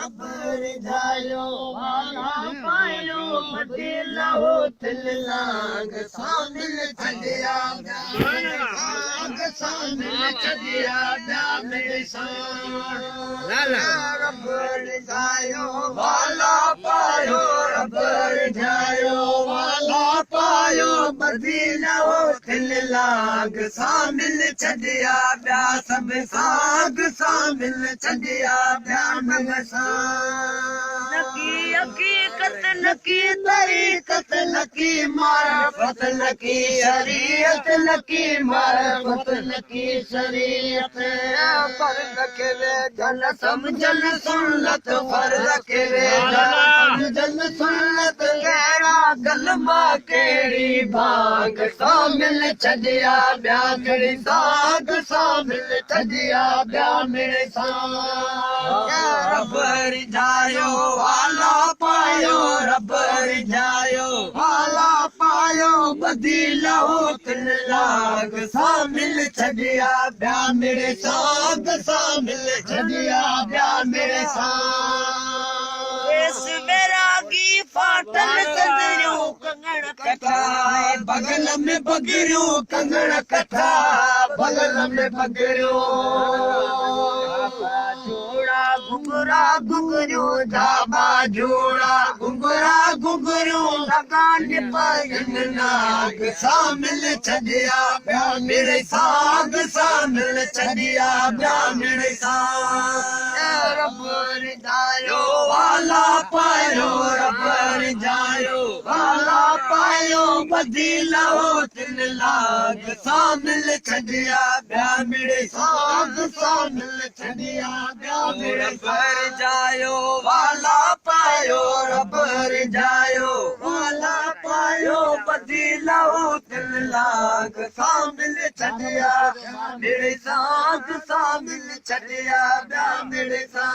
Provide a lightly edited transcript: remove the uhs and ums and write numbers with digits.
Rubber जायो वाला पायो मदीना हो दिल लाग शामिल छड़िया लाग शामिल छड़िया मेरे साथ रबर जायो वाला पायो रबर जायो वाला पायो मदीना हो दिल लाग शामिल छड़िया सब साग शामिल छड़िया नकी हकीकत नकी तरीकत नकी मारफत नकी शरीयत नकी मारफत नकी शरीयत पर रखे वे जन समझन सुन्नत पर रखे वे जन सुन्नत केड़ा कलमा केड़ी भाग शामिल छड़िया ब्या मेरी साग शामिल छड़िया ब्या मेरे साथ रबर जायो वाला पायो रबर जायो वाला पायो बदीला हो तिल लाग शामिल छड़िया ब्या मेरे साग शामिल छड़िया ब्या मेरे साथ इस बैरागी फाटल सदरियो कंगण कथा बगल में बगरियो कंगण कथा बगल में बगरियो घुंगरा घुंगरू धाबा जोड़ा घुंगरा घुंगरू लगान पायन नाग शामिल छड़िया ब्या मेरे साग शामिल छड़िया ब्या मेरे साग रबर जायो वाला पायो रबर जायो वाला पायो बदीला हो तिल लाग शामिल छड़िया ब्या मेरे साग शामिल छड़िया ब्या मेरे रबर जायो वाला पायो रबर जायो वाला पायो बदीला हो दिल लाग शामिल छड़िया मेरे साथ शामिल छड़िया मेरे साथ।